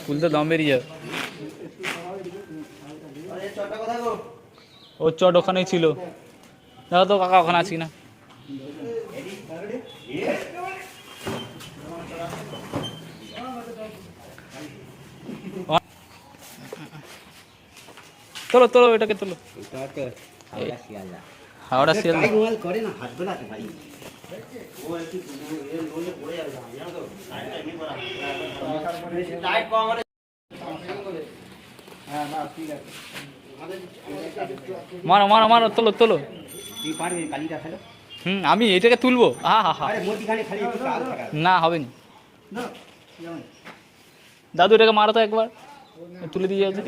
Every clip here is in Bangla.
তুলতে দম বেরিয়ে যাবে। ওর চট ওখানেই ছিল। দেখো তো কাকা ওখানে আছি না। তোলো তোলো এটাকে তোলো। হাওড়া শিয়ালদা। মারো মারো মারো, তোলো তোলো। আমি এটাকে তুলবো। হা হা হা, না হবে না দাদু, এটাকে মারো তো একবার, তুলে দিয়ে যাচ্ছে।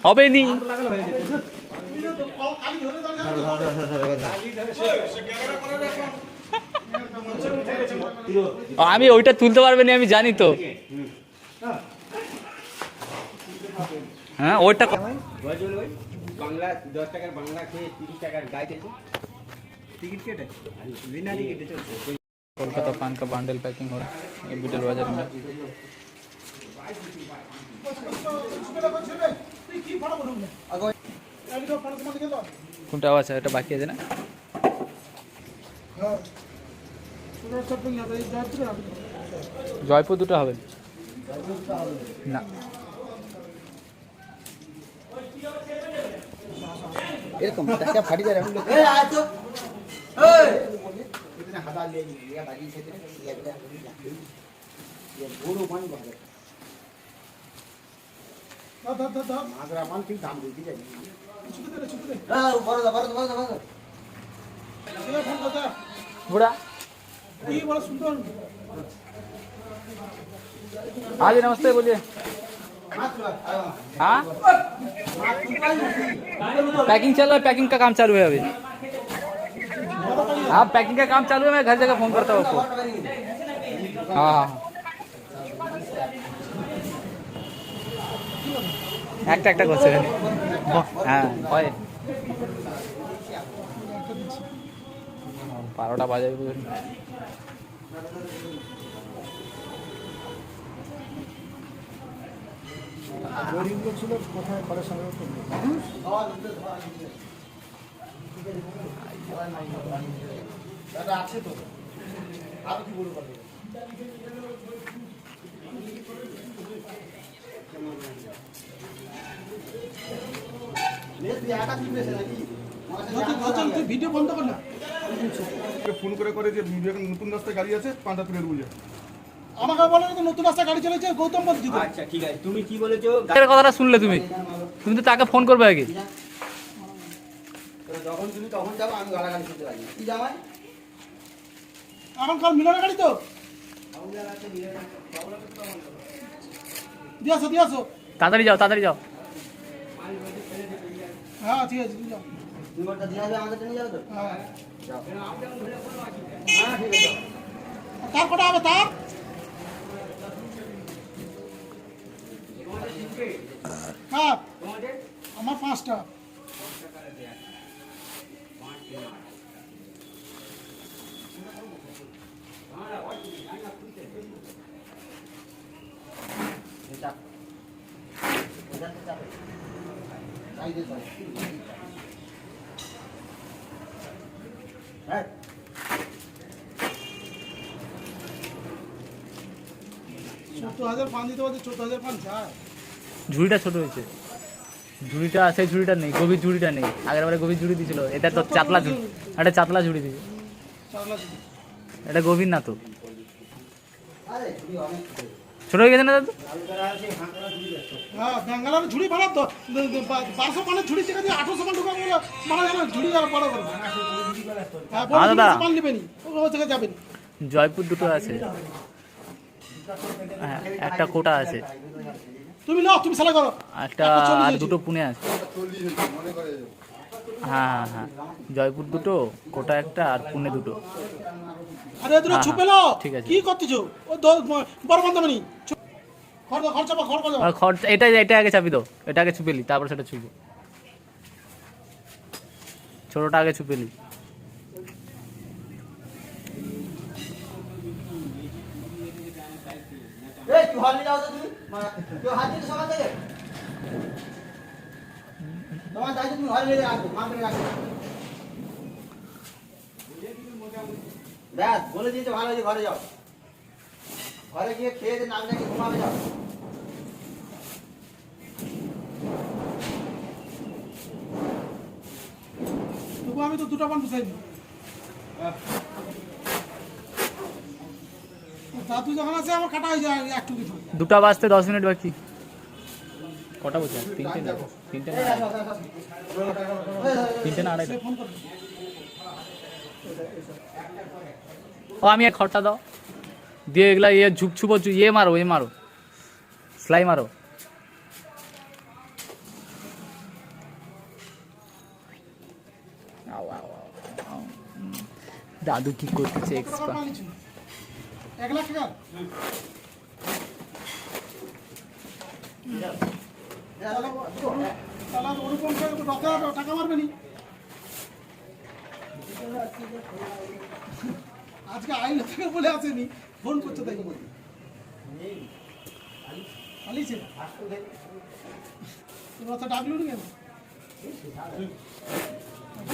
হবে নি। আমি ওইটা তুলতে পারবে না, আমি জানি তো। হ্যাঁ ওইটা বাংলা 10 টাকার বাংলা খেয়ে 30 টাকার গাইতেছে टिकट केटे बिना टिकट चलते। कोलकाता पान का बंडल पैकिंग हो रहा है बिटल बाजार में। কোনটা আওয়াজ এটা বাকি আছে না? জয়পুর দুটো হবে না। এরকম টাকা ফাটি যায় এখন লোক। এই আয় তো এই इतने हजार ले लिया बाजी से ये घोड़ो पानी बाहर दा मागरा मान ठीक दाम देती जाए चुप दे हां बरो ये फोन करता बुढ़ा ये बड़ा सुंदर। हाँ जी नमस्ते, बोलिए। हाँ पैकिंग चल रहा है, पैकिंग का काम चालू है अभी। हाँ पैकिंग का काम चालू है, मैं घर जगह फोन करता हूँ आपको। हाँ একটা একটা করছে। হ্যাঁ হয় 12টা বাজে। গরিব লোক ছিল কোথায় করে সঙ্গে দাদা আছে তো আর কি বলবো ভিডিও বন্ধ কর না। ফোন করে করে যে নতুন রাস্তায় গাড়ি আছে পাঁচটা তুলে বুঝে আমাকে বলে তো নতুন রাস্তায় গাড়ি চলেছে গৌতম বলছি। আচ্ছা ঠিক আছে, তুমি কি বলেছো? এর কথাটা শুনলে তুমি তো তাকে ফোন করবে আগে। যখন তুমি তখন যাবো, আমি গাড়ি শুনতে পারি কি জামাই এখন কাল মিলনের গাড়ি তো দিয়াছো তাড়াতাড়ি যাও তাড়াতাড়ি যাও। হ্যাঁ ঠিক আছে যাও। নিমরটা দিয়ে আসবে, আমাদের নিয়ে যাবে তো? হ্যাঁ যাও। হ্যাঁ ঠিক আছে। তার কটা হবে তার? হ্যাঁ আমার 5টা। হ্যাঁ 14,000 পান দিতে বলছে, 14,000 পান যায়। ঝুড়িটা ছোট হয়েছে, ঝুড়িটা আছে, ঝুড়িটা নেই, গভীর ঝুড়িটা নেই। আগের বারে গভীর ঝুড়ি দিয়েছিল, এটা তো চাতলা ঝুড়ি, এটা চাতলা ঝুড়ি দিয়েছে, এটা গভীর না তো। ছোট হয়ে গেছে না দাদু? হ্যাঁ ব্যাঙ্গালোর ঝুড়ি ভাড়া তো 1200 পানের ঝুড়ি থেকে 800 পান ঢুকা বলে মারা যাবে ঝুড়ি আর বড় করে। হ্যাঁ দাদা পান নেবেনি, ও থেকে যাবেন। জয়পুর দুটো আছে, হ্যাঁ একটা কোটা আছে, তুমি নাও, তুমি সালা করো একটা, আর দুটো পুনে আছে। হ্যাঁ হ্যাঁ হ্যাঁ জয়পুর দুটো, কোটা একটা, আর পুনে দুটো। আরে দুটো ছুপে নাও, ঠিক আছে। কি করতেছো? ও বড় বন্ধমনি খরচা এটা এটা আগে চাপি দাও, এটা আগে ছুপেলি, তারপর সেটা ছুপো, ছোটটা আগে ছুপেলি। ঘর নিয়ে যাও তো তুমি কেউ হাত দিতে সকাল থেকে তোমার দায়িত্ব তুমি ঘরে নিয়ে রাখো মা করে রাখো ব্যাস বলে দিয়েছে ভালো হয়েছে ঘরে যাও ঘরে গিয়ে খেয়ে দিয়ে নাক ডাকে ঘুমাবে যাও তবু আমি তো দুটো পান পুষাইনি দাদু যখন আছে আমার কাটা হয়ে যায় একটু কিছু 2টা বাজতে 10 মিনিট বাকি কটা বলছে 3টে না 3টে না 3টে না 2:30 ফোন করবে ও আমি এক খড়টা দাও দিয়ে এগুলা ইয়ে ঝুপছুপো ইয়ে মারো সেলাই মারো আও, আও, আও, আও। দাদু কি করতেছে কত টাকা এক্সট্রা পান নিচ্ছেন 1 লাখ টাকা তাহলে ওরকম টাকা মারবে নি আজকে আইন থেকে বলে আসেনি ফোন করছে তাই আলিছে তোমরা তো ডাকলো নি কেন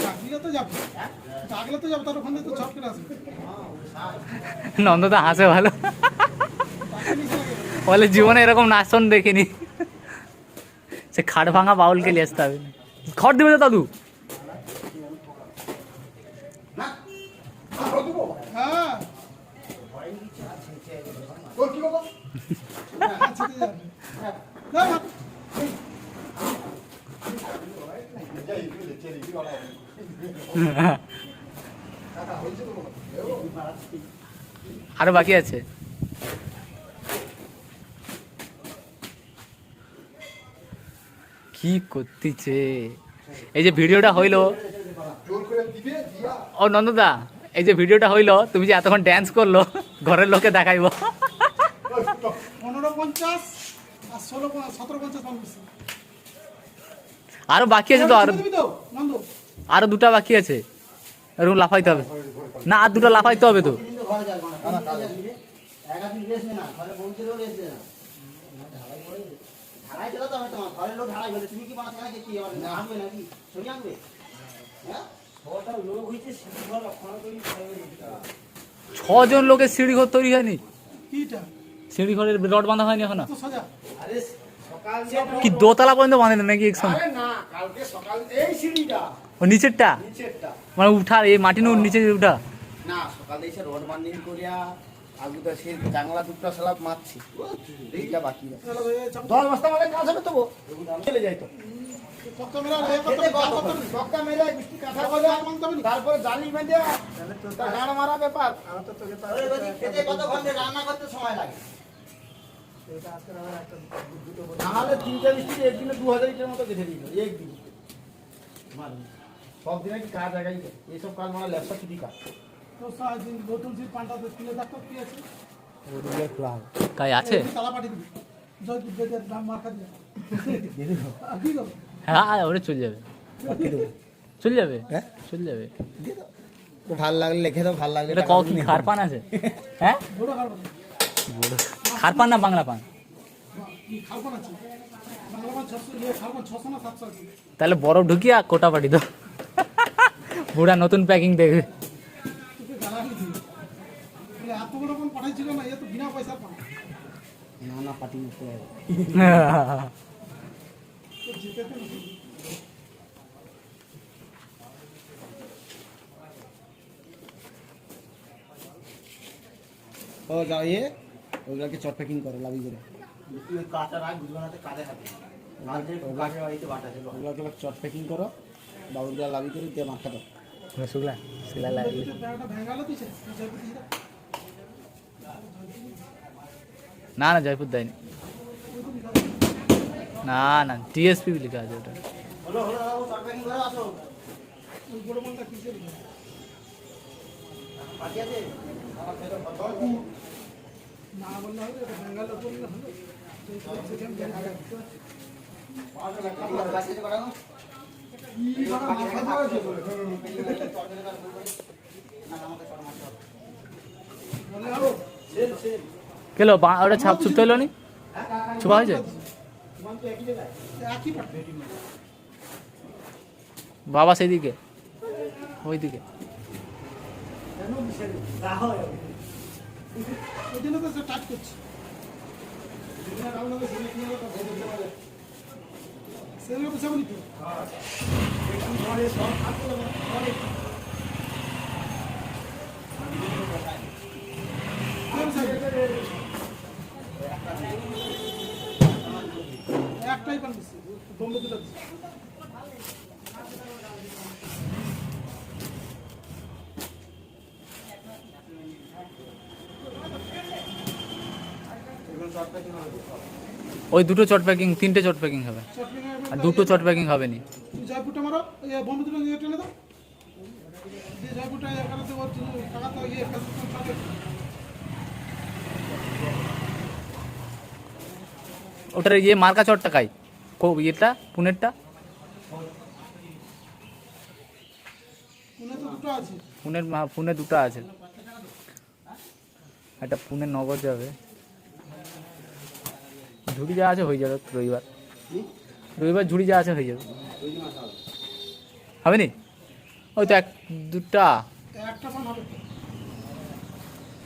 ডাকলে তো যাবে তার ওখানে তো ছট করে আসবে নন্দদা হাসে ভালো তাকে নিচে লাগে। বলে জীবনে এরকম নাচন দেখিনি সে খাট ভাঙা বাউলকে নিয়ে আসতে হবে খড় দিবে তো দাদু হ্যাঁ তোর কি বাবা আচ্ছা তো যাবে না, না। আরো বাকি আছে কি করতেছে এই যে ভিডিওটা হইলো জোর করে দিবে দিয়া ও নন্দদা এই যে ভিডিওটা হইলো তুমি যে এতক্ষণ ড্যান্স করলো ঘরের লোকে দেখাইবো 15.50 আর 17.50 পান দিচ্ছে। আরো বাকি আছে তো আরো দিবি তো নন্দ আরো 2টা বাকি আছে এরকম লাফাইতে হবে না আর 2টা লাফাইতে হবে তো কিন্তু ঘরে যাবে না একাদিন রেস্ট নে না ঘরে পৌঁছেও রেস্ট দে না ঢালাই চলো তো আমি তোমার ঘরের লোক ঢালাই বলে তুমি কি বানাতে নাকি কি আনবে নাকি ছবি আনবে হ্যাঁ ওটা লোক হইছে সিঁড়ি ঘর রক্ষণা করি 6 জন লোকের সিঁড়ি ঘর তৈরি হয়নি কিটা সিঁড়ি ঘরের রড বাঁধা হয়নি এখনো তো সোজা আরে সকাল কি দোতলা পর্যন্ত বাঁধেন নাকি একসঙ্গে আরে না কালকে সকাল এই সিঁড়িটা ও নিচেরটা নিচেরটা মানে উঠার এই মাটি নুন নিচে উঠা না সকালে এসে রড বান্ডিং করিয়া আগুটা সে জাংলা দুটো স্ল্যাব মারছি এইটা বাকি আছে চলো এই চাপ 10 বস্তা মানে কাজ হবে তো চলে যাই তো পক্কা মেরা রে খেতে কত সবটা মেরে বৃষ্টি কাঁথা করে তারপরে জালি বেঁধে তার গাড় মারা ব্যাপার খেতে কত ঘন্টা রান্না করতে সময় লাগে নাহলে 3টা বৃষ্টি একদিনে 2000 লিটার মতো কেটে দিল একদিন সব দিনে কি কাজ আগাই এইসব কাজ মানে লেপসা ছুটি কাজ তো সারাদিন বোতল সিট পাল্টাতে তুলে দেখো কি আছে কাই আছে তালা পাঠিয়ে দিবি জয় দুধের দাম মার্কা দিয়ে আর কি করবো হ্যাঁ ওরে চলে যাবে চলে যাবে চলে যাবে তো ভালো লাগলে লিখে দাও ভালো লাগলে এটা কও কি খার পান আছে হ্যাঁ বড় খাবো খার পান না বাংলা পান কি খাবো না বাংলা মাছ 600 ইয়ে খাবো 600 না 700 আছে তাহলে বরফ ঢুকিয়া কোটা পাটি দাও বুড়া নতুন প্যাকিং দেখবে তোকে গালাগালি দিই বলে এত বড় কোন পাঠাইছিল না এ তো বিনা পয়সা পান না না পাটি উঠতে হবে তো জিতে তো ও যাও ওগুলোকে চট প্যাকিং করো লাভি করে কাঁচা রাখ বুঝবানাতে কাঁচা খাবে ওগুলোকে চট প্যাকিং করো বাবুগুলো লাভি করে দিয়ে মাখা দাও শুকলা শিলা লাগি একটা ভেঙ্গালো দিছে জয়পুর দিছে না না জয়পুর দেয়নি না না টিএসপি লেখা আছে ওটা হলো হলো চট প্যাকিং করো আসো ওই বড় মালটা কিসের বাকি আছে না বললে হবে এটা ভেঙ্গালো বললে হবে সেখানে ভেঙ্গালো বাকি আছে করা কি করা মাথা আছে বলে হবে কেলো ওটা ছাপ ছুটতে হলো নি ছোঁয়া হয়েছে একই পাঠ বাবা সেদিকে ওইদিকে ওই জন্য তো সে টাচ করছে সেগুলো তো সেগুলি তো একটাই পান দিচ্ছে বোম্বে দুটো দিচ্ছে ওই দুটো চট প্যাকিং, তিনটে চট প্যাকিং হবে, আর দুটো চট প্যাকিং হবে নি। জয়পুরটা মারো বোম্বে দুটো নিয়ে টেনে দাও দিয়ে জয়পুরটা এখানে ওর টাকা তো ইয়ে ওটার ইয়ে মার্কা চটটা খাই ইয়েটা পুনেরটা, পুনে তো দুটো আছে পুনে দুটো আছে, একটা পুনে নগর যাবে, ঝুড়ি যা আছে হয়ে যাবে রবিবার, রবিবার ঝুড়ি যা আছে হয়ে যাবে, হবে নি? ওই তো এক দুটা, একটা পান হবে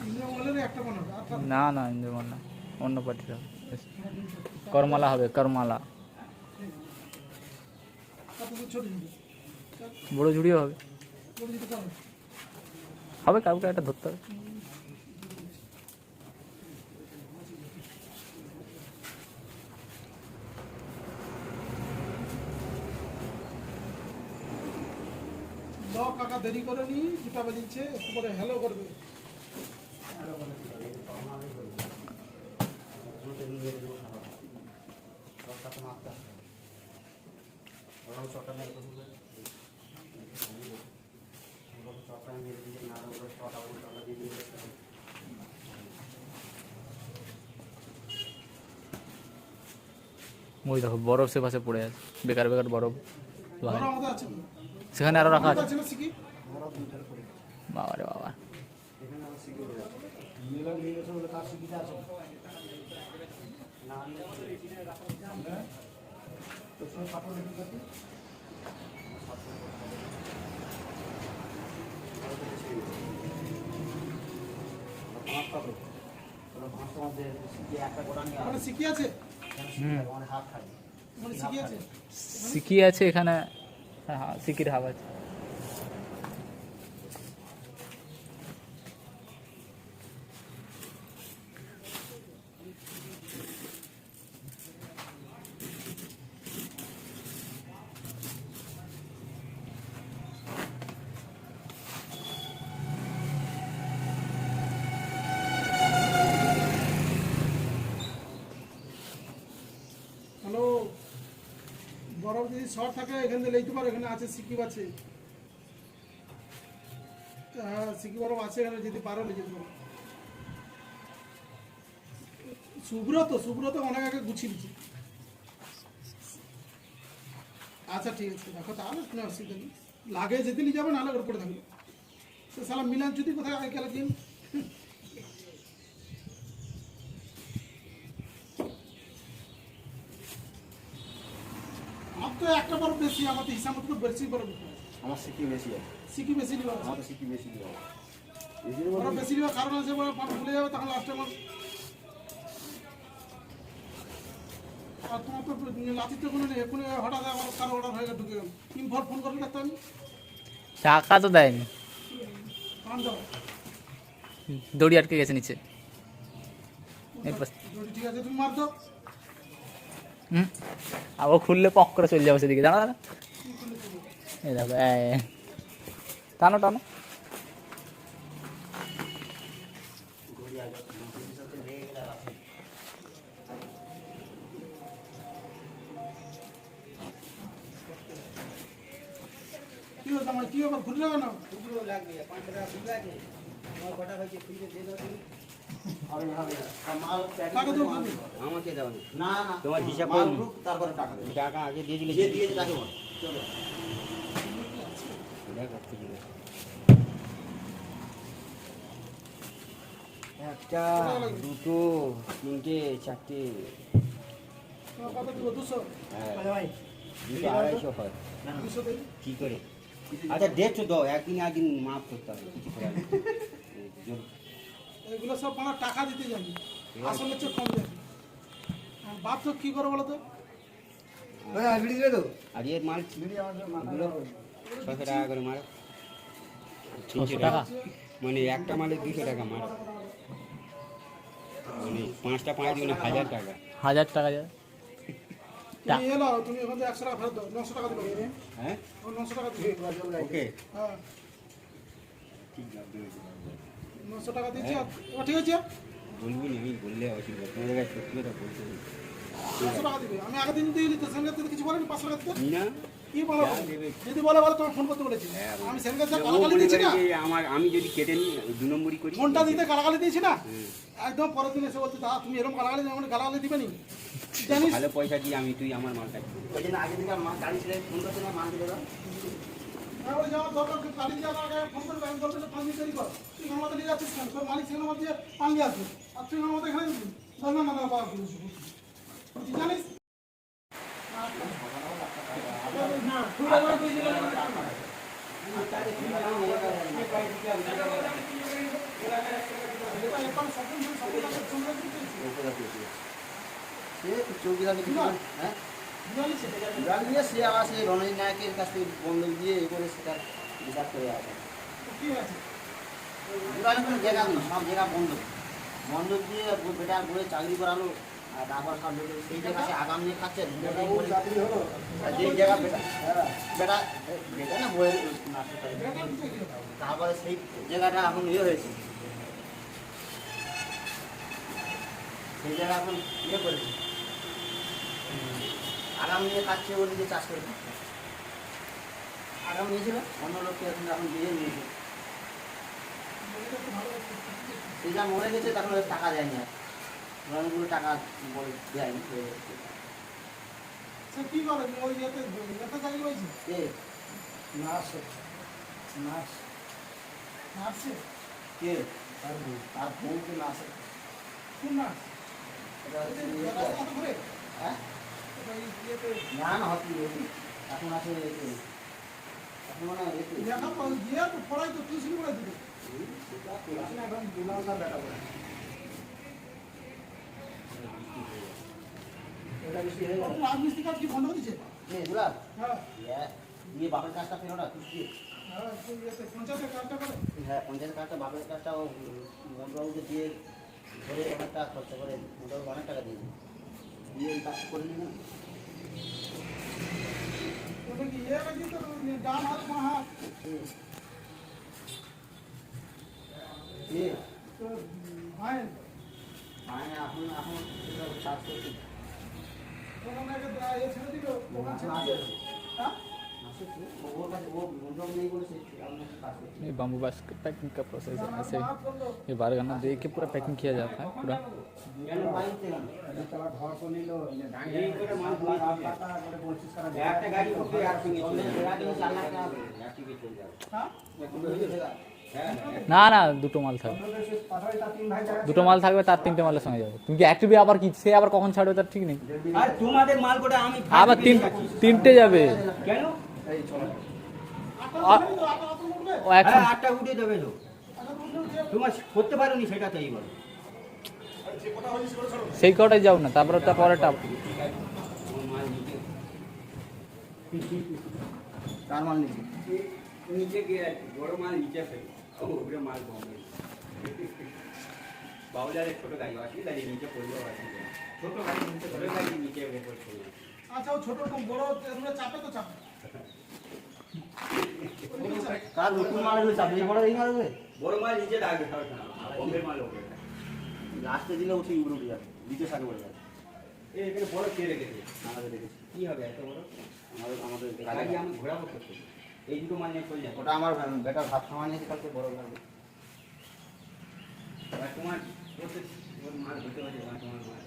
ইন্দ্রমঙ্গলের একটা পান হবে আর না না ইন্দ্রমান না, অন্য পার্টির হবে, করমালা হবে, করমালা ছোট ঝুড়ি বড় ঝুড়িও হবে, বড় দিতে পারবে হবে কাউকে একটা ধরতে হবে। কাকা দেরি করে নি দুটা বাজিচ্ছে একটু পরে হ্যালো করবে ওই দেখো বরফ সে পাশে পড়ে আছে, বেকার বেকার বরফ, বড় আমাদের আছে কি সেখানে আরো রাখা আছে। আছে না সিকি বাবা রে বাবা, মানে সিকি আছে হুম মানে সিকি আছে সিকি আছে এখানে, হ্যাঁ হ্যাঁ সিকির হাব আছে। হ্যালো বরফ যদি শর্ট থাকে এখান থেকে লইতে পারো, এখানে আছে সিকিব আছে, হ্যাঁ সিকি বরফ আছে এখানে যদি পারো লিখে যেতে পারো। সুব্রত অনেক আগে গুছিয়ে দিচ্ছে। আচ্ছা ঠিক আছে দেখো তাহলে কোনো অসুবিধা নেই, লাগে যেতে নিয়ে যাবে নাহলে ওর পরে থাকবে সে সালা মিলান যদি কোথায় আগে গেলে দিন আমার তো একটা বরফ বেশি, আমার তো হিসাব মতো বেশি বরফ আমার সিকি বেশি আছে, সিকি বেশি নিবা আমার তো সিকি বেশি দিও। বরফ বেশি নিবা কারণ আছে বরফ ভুলে যাবে তখন লাস্টে আমার আর তোমার তো লাচিতে কোনো নেই, এক্ষুনি হঠাৎ আমার কারো অর্ডার হয়ে গেলে ঢুকে গেল ইনফর ফোন করলে দেখতে আমি টাকা তো দেয়নি, পান দাও দড়ি আটকে গেছে নিচে। ঠিক আছে তুমি মার দাও হুম আবার খুললে পক করে চলে যাবে সেদিকে, দাঁড়া দাঁড়া, এই দেখো টানো টানো, কি হলো তোমার কি আবার ঘুরলে কেন টাকা তো ঘুরবে আমাকে দাও না, না তোমার হিসাব করে তারপরে টাকা দেবে, টাকা আগে দিয়ে দিলে যে দিয়েছে তাকে বল চলো দেখো ঠিক আছে। একটা দুটো তিনটে চারটে কত দিব 200 ভাই 200-250 হয় 200 দেই কি করে আচ্ছা 150 দাও একদিন মাফ করতে হবে কিছু করার নেই। এগুলো সব মানে টাকা দিতে যাবি আসলে চেয়ে কম দেবে আর বাপ তো কি করে বলো তো আর এর মাল এগুলো 600 টাকা করে মাল 600 টাকা মানে একটা মালে 200 টাকা মাল মানে 5টা 5 গুলো 1000 টাকা 1000 টাকা যায় তুমি এলো তুমি এখন 100 টাকা ফেরত দাও 900 টাকা দিবে হ্যাঁ ও 900 টাকা দিবে ওকে হ্যাঁ ঠিক আছে 900 টাকা দিয়েছি আর এবার ঠিক আছে বলবো না আমি বললে অসুবিধা তোমাদের কাছে সত্যি কথা বলতে হবে 900 টাকা দিবে আমি আগের দিন দিয়ে দিতে সঙ্গে তো কিছু বলেনি 500 টাকা দিতে না কি বলো যদি বলে তোমার ফোন করতে বলেছি আমি সঙ্গে যা ও গালাগালি মনে দিয়েছি করে না যে আমার আমি যদি কেটে নিই 2 নম্বরই করি ফোনটা দিতে গালাগালি দিয়েছি না একদম পরের দিন এসে বলতে দাদা তুমি এরকম গালাগালি মানে গালাগালি দিবে নি জানিস ভালো পয়সা দিয়ে আমি তুই আমার মালটা ওই জন্য আগে থেকে মা গাড়ি ছেড়ে ফোন করছে না মাল দিলে দাও হ্যাঁ ওই যাওয়ার দরকার গাড়ি যাওয়ার আগে ফোন করবে আমি বলতে 5 মিনিট দেরি কর তুই আমাদের নিয়ে যাচ্ছিস কেন তোর মালিক সেখানে আমার দিয়ে পান দিয়ে আসবে আর তুই আমাদের এখানে দিবি না না না বাবা জানিস সে চৌকিদার হ্যাঁ গাড়ি নিয়ে সে আবার সে রণজিৎ নায়কের কাছ থেকে বন্ধক দিয়ে এ করে সেটা বিচার করে আসে কি আছে দুরানি কোনো জায়গা নেই সব জায়গা বন্ধক বন্ধক দিয়ে বেটা বলে চাকরি করালো আর তারপর সব লোক সেই জায়গা সে আগাম নিয়ে খাচ্ছে যেই জায়গা বেটা বেটা বেটা না বইয়ের তারপরে সেই জায়গাটা এখন ইয়ে হয়েছে সেই জায়গা এখন ইয়ে করেছে আগাম নিয়ে খাচ্ছে বলে যে চাষ করেছে আগাম নিয়েছিল অন্য লোককে এখন দিয়ে নিয়েছে সে যা মরে গেছে তখন ওর টাকা দেয়নি আর রনগুলো টাকা বলে দেয়নি সে কি করে ওই ইয়েতে চাকরি হয়েছে এ নার্স নার্স নার্সে কে তার বউকে নার্স কোন নার্স কত ঘুরে হ্যাঁ ইয়েতে না না হতি এখন আছে এখন মানে লেখা দিয়ে পড়াই তো টিউশন করে দিবে এখন দুলাল বেটা বলে এটা বেশি হয়ে গেল রাজমিস্ত্রি কাজ কি বন্ধ করে দিচ্ছে দুলাল হ্যাঁ দিয়ে বাপের কাজটা ফেরো না তুই হ্যাঁ ইয়েতে পঞ্চায়েতের কাজটা করে হ্যাঁ পঞ্চায়েত কাজটা বাপের কাজটা ও মন্ত্রবাবুকে দিয়ে ধরে অনেকটা খরচা করে মোটামুটি অনেক টাকা দিয়ে দিয়ে এই কাজটা করে নিন ওটা কি ইয়ে নাকি তো ডান হাত বাঁ হাত তো ভাইয়ের মানে এখন এখন কাজ করছি ওখানে ইয়ে ছেড়ে দিল ওখানে ছেড়ে দিল হ্যাঁ ওর কাছে ও মন্ত্রবাবু নেই বলেছে আমি কাজ করছি ये बम्बू बास पैकिंग का प्रोसेस है ऐसे হাত করলো ये बारगाना दे के पूरा पैकिंग किया जाता है पूरा কেন বাড়িতে কেন এই করে মাল ধুয়ে একটা গাড়ি উঠে আর সঙ্গে চলে যাবে এরা কিন্তু 4 লাখ টাকা একটিভে চলে যাবে হ্যাঁ না না দুটো মাল থাকবে দুটো মাল থাকবে তার 3টে মালের সঙ্গে যাবে তুমি কি অ্যাক্টিভে আবার কি সে আবার কখন ছাড়বে তার ঠিক নেই আর তোমাদের মাল কোটা আমি আবার 3টে যাবে কেন এই চলো আটা উঠে দিল আটা উঠবে ও এখন হ্যাঁ 8টা উঠে দেবে তো আটা উঠলে উঠে তোমার করতে পারোনি সেটা তাই বলো সেই কটাই যাও না তারপরে তার পরেরটা মাল নিচে কার মাল নিচে নিচে গিয়ে বড় মাল নিচে ফেলে ওপরে মাল কম বাউলারের ছোট গাড়ি অসুবিধা নেই নিচে পড়লেও অসুবিধা নেই। ছোট গাড়ি নিচে ওপর পড়বে আচ্ছা ও ছোট কম বড় রুমে চাপে তো চাপে কার নতুন মাল হলে চাপড়ি পড়ে এই মাল হলে বড় মাল নিচে থাকবে সব বম্বের মাল ওপরে লাস্টে দিলে উঠে ইউরো উঠে যাবে নিচে সাথে পড়ে যাবে এই এখানে বড় কে রেখেছে আমাদের দেখেছি কি হবে এত বড় আমাদের গাড়ি আমি ঘোরাবো করতে এই দুটো মাল নিয়ে চলে যাবে ওটা আমার বেটার ভাত খাওয়া নিয়েছে কালকে বড় ভাবে এবার তোমার ওর মাল হতে পারে তোমার মাল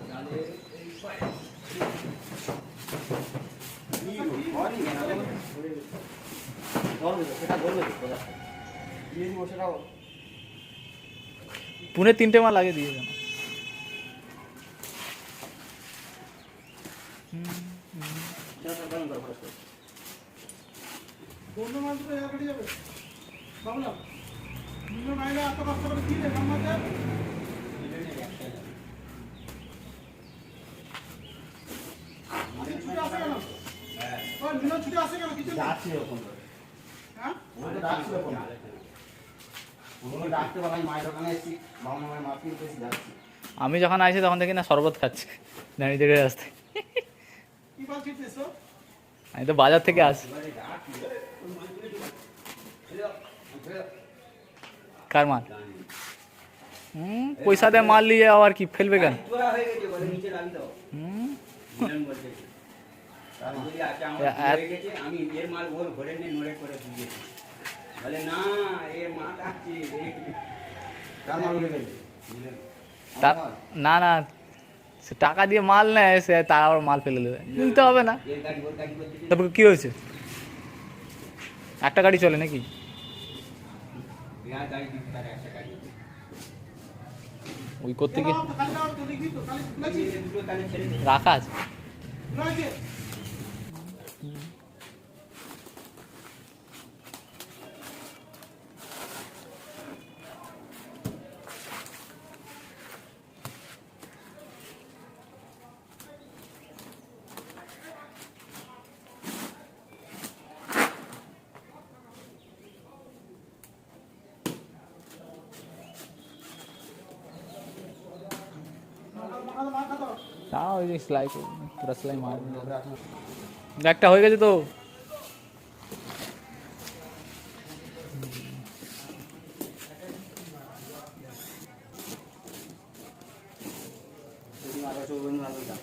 তাহলে এই পায়ে সেটা বলবে দিয়ে দিব সেটাও পুনে 3টে মাল আগে দিয়ে দেন বন্ধু মাঝে এর গাড়ি যাবে বাবলা নিনো নাইলে এত কষ্ট করে কি রে আমাদের ছুটি আসে কেন ওই নিনো ছুটি আসে কেন কিছু যাচ্ছি ওরকম হ্যাঁ ডাকতে পারলাম আমি মায়ের দোকানে এসেছি বাবা মায়ের মাছ কিনতে এসে যাচ্ছি আমি যখন আসি তখন দেখি না শরবত খাচ্ছে দাঁড়িয়ে দেখে আসতে। কি বাল ছিটতেছো আমি তো বাজার থেকে আসি। কার মাল? পয়সা দিয়ে মাল নিয়ে আবার কি ফেলবে কেন? হুম, আমি এর মাল ওর ঘরে নিয়ে নড়ে করে দিয়েছি বলে না এর মা ডাকছে কার মাল উঠে গেছে না না, সে টাকা দিয়ে মাল নেয়, সে তার আবার মাল ফেলে দেবে, নিতে হবে না। এর গাড়ি ওর গাড়ি করতে তারপর কি হয়েছে? একটা গাড়ি চলে নাকি? বিহার গাড়ি দিতে পারে একটা গাড়ি ওই করতে গিয়ে কালি দাও তো দেখি তো কালি খুলেছি দুটো তাহলে ছেড়ে দে রাখা আছে। রয়েছে মার খাতো না ওই যে সেলাই পুরো সেলাই মার একটা হয়ে গেছে তো। যদি মাথা চোখ বন্ধ হবে না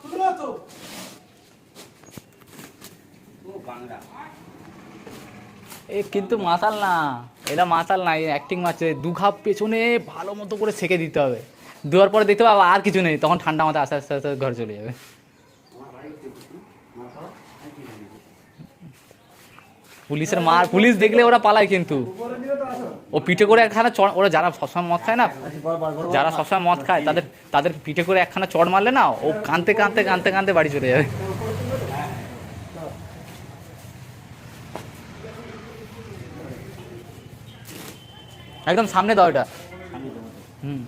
খুলে তো ও বাংলা এ কিন্তু মাতাল না, এটা মাতাল না, অ্যাক্টিং মারছে। দু ঘাপ পেছনে ভালো মতো করে সেঁকে দিতে হবে, দেওয়ার পরে দেখতে পাবো আর কিছু নেই, তখন ঠান্ডা মাথায় আস্তে আস্তে আস্তে ঘর চলে যাবে। পুলিশের মার, পুলিশ দেখলে ওরা পালায়, কিন্তু ও পিঠে করে একখানা চড়, ওরা যারা সবসময় মদ খায় না, যারা সবসময় মদ খায় তাদের তাদের পিঠে করে একখানা চড় মারলে না, ও কাঁদতে কাঁদতে কাঁদতে কাঁদতে বাড়ি চলে যাবে। একদম সামনে দাও এটা। হুম,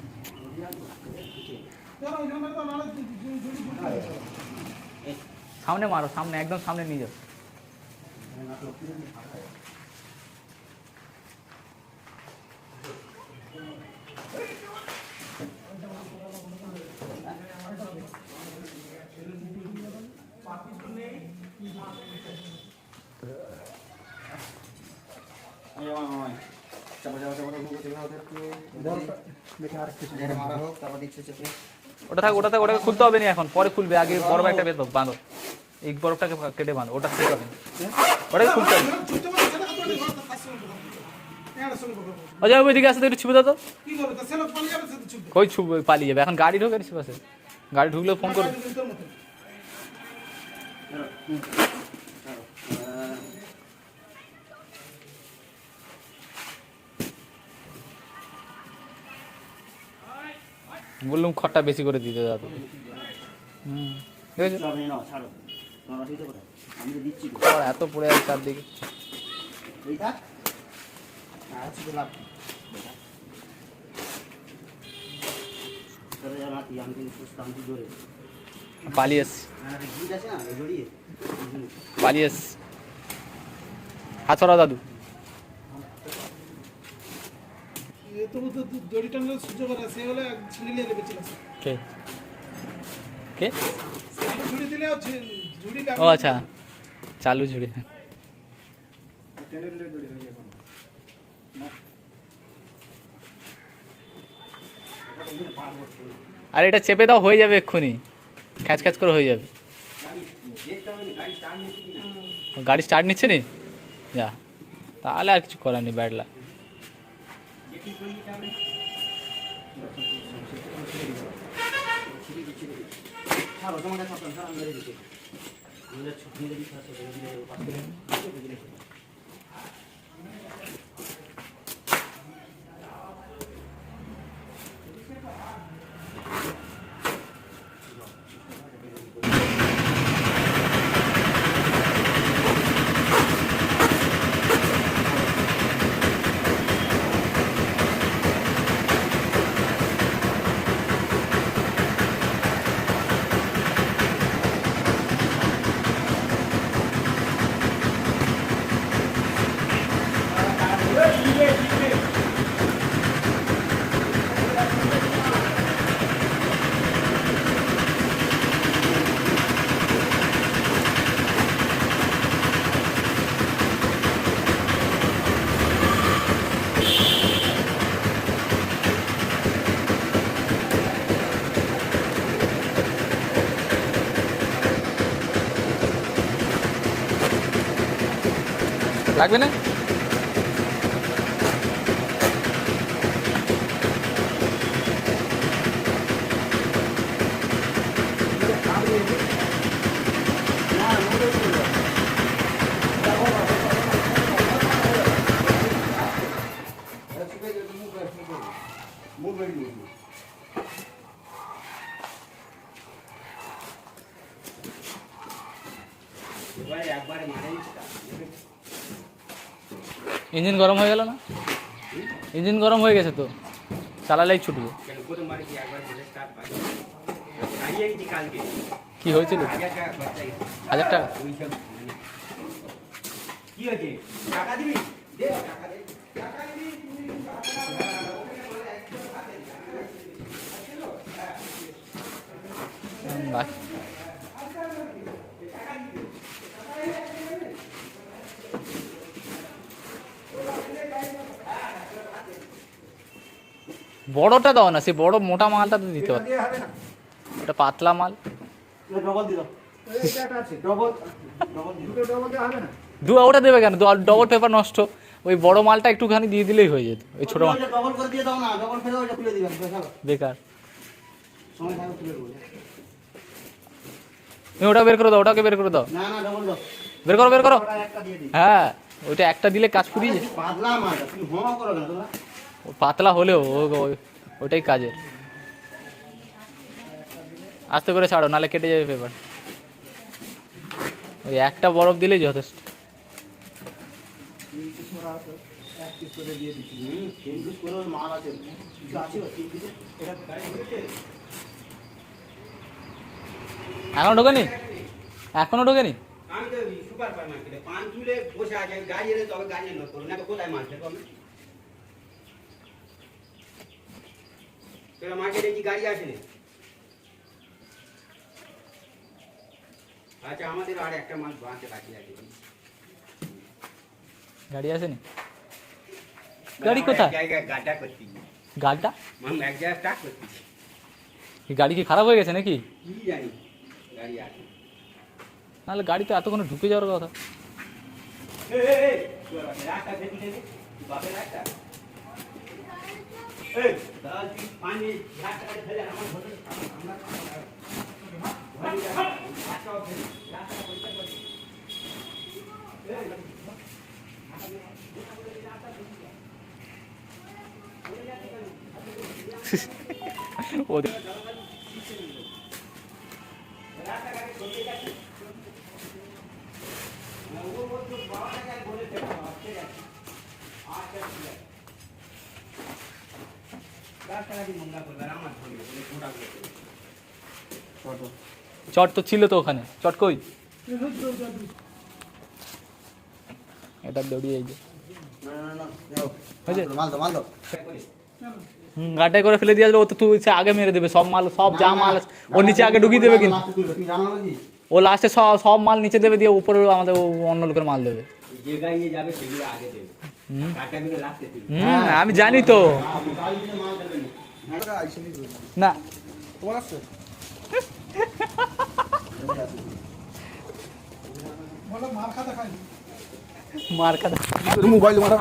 কেন ওইখানে তো নালে জুড়ি সামনে মারো, সামনে একদম সামনে নিয়ে যাও। মারা হোক তারপর দিচ্ছে চেপে ওটাকে খুলতে হবে না এখন, পরে খুলবে, আগে বরফ একটা বেঁধো, বাঁধো, এই বরফটাকে কেটে বাঁধো, ওটা ঠিক হবে, ওটাকে খুলতে হবে। ছুটতে পারে সেটা কত দিন ঘর কাজ শুরু করবে এর সঙ্গে করবে অজয় ওইদিকে আসতে একটু ছুবে দাও তো। কি করবে তা সেলফ পালিয়ে যাবে সেটা ছুটবে কই ছুবে, পালিয়ে যাবে, এখন গাড়ি ঢোকে পাশে, গাড়ি ঢুকলে ফোন করবে। তোর মতো বললাম খড়টা বেশি করে দিতে দাদু। হুম, ঠিক আছে। আপনি নাও ছাড়ো তোমার অসুবিধা কোথায় আমি তো দিচ্ছি তো। খড় এত পড়ে আছে চারদিকে। এই থাক আর শুধু লাভ কি? চলে যাও নাকি আমি কিন্তু সুস্থ আমি জোরে পালিয়ে এসছি, গিট আছে না ওই জড়িয়ে পালিয়ে এসছি। হাত ছড়াও দাদু। এ তো দড়ি টানলে সুযোগ আছে সে হলে ছিঁড়ে লেগে ছিল কে কে? ঝুড়ি দিলে ঝুড়ি ও আচ্ছা, চালু ঝুড়ি। আর এটা চেপে দাও, হয়ে যাবে এক্ষুনি, খ্যাচ খ্যাচ করে হয়ে যাবে। গাড়ি স্টার্ট নিচ্ছে নি, যা, তাহলে আর কিছু করার নেই, ব্যাড লাক। ছাড়ো তোমাকে ছাড়ো স্যার আমি মেরে দিচ্ছি আমাদের ছুটি দিয়ে দিচ্ছি লাগবে না? মুখ রেডি এবারে একবারে মারে ইঞ্জিন গরম হয়ে গেল না? ইঞ্জিন গরম হয়ে গেছে তো, চালালেই ছুটবে। কেন প্রথম মারে কি একবার বলে স্টার্ট পাই গাড়ি আইছি কালকে কি হয়েছিল? 1000 টাকা খরচা গেছে 1000 টাকা? ওইসব মানে কি হয়েছে টাকা দিবি দে টাকা দে বাহ, বড়টা দাও না, সে বড় মোটা মালটা তো দিতে পারো। ওটা পাতলা মাল। ডবল দিল এইটা আছে ডবল ডবল দিল দুটো ডবল দেওয়া হবে না ওটা দেবে কেন? ডবল পেপার নষ্ট। ওই বড় মালটা একটুখানি দিয়ে দিলেই হয়ে যেত। ওই ছোট মাল ডবল করে দিয়ে দাও না ডবল ফেলে ওটা তুলে দিবেন চলো বেকার। সময় থাকবে তুলে দেবো তুমি ওটা বের করে দাও, ওটাকে বের করে দাও। না না ডবল দাও বের করো, বের করো। ওটা একটা দিয়ে দিই হ্যাঁ, ওইটা একটা দিলে কাজ ফুরিয়ে যায়। পাতলা মালটা তুমি হোমা করো না তোমরা ও পাতলা হলেও ওইটাই কাজের। আস্তে করে ছাড়ো, নাহলে কেটে যাবে পেপার। ওই একটা বরফ দিলেই যথেষ্ট। এক পিস করে দিয়ে দিচ্ছি তিন পিস করে মাল আছে কিছু আছে তিন পিস এটা গাড়ি ঢুকেছে এখনো ঢোকেনি? এখনো ঢোকেনি? আমি তো সুপার মার্কেটে পান তুলে বসে আছে গাড়ি এলে তবে গাড়ি লোড করুন না তো কোথায় মাল ফেলবো আমি তোরা মার্কেটে কি গাড়ি আসেনি আচ্ছা আমাদের আর একটা মাল বাঁচে বাকি আছে গাড়ি আসেনি? গাড়ি কোথায়? এক জায়গায় গাড্ডা করছি গাড়িটা মাম এক জায়গায় স্টার্ট করছি গাড়ি কি খারাপ হয়ে গেছে নাকি? কি জানি গাড়ি আছে নাহলে গাড়ি তো এতক্ষণে ঢুকে যাওয়ার কথা। এই রাস্তা ফেলে দে বাপের রাস্তা এই দাদা তুই পানি রাস্তা করে ফেলে আমার ঘরে আমরা রাস্তা ফেলে রাস্তা পরিষ্কার করে ওদের চট তো ছিল তো ওখানে, চট কই? এটা দৌড়িয়ে এই যে না না না দাও হয়েছে? মাল দাও গাড্ডায় করে ফেলে দিয়ে আসবে। ও তো তুই আগে মেরে দেবে সব মাল, সব যা মাল আছে ওর নিচে আগে ঢুকিয়ে দেবে। কিন্তু তুমি জানো না কি ও লাস্টে সব মাল নিচে দেবে, দিয়ে উপরে আমাদের অন্য লোকের মাল দেবে। যে গাড়ি যাবে সেগুলো আগে দেবে হুম। কাটাগুলো লাস্টে দেবে আমি জানি তো। গাড়ি দিয়ে মাল দেবেন না তোমার আসছে বলো মার খাতা খাই মার খাতা মোবাইল মারা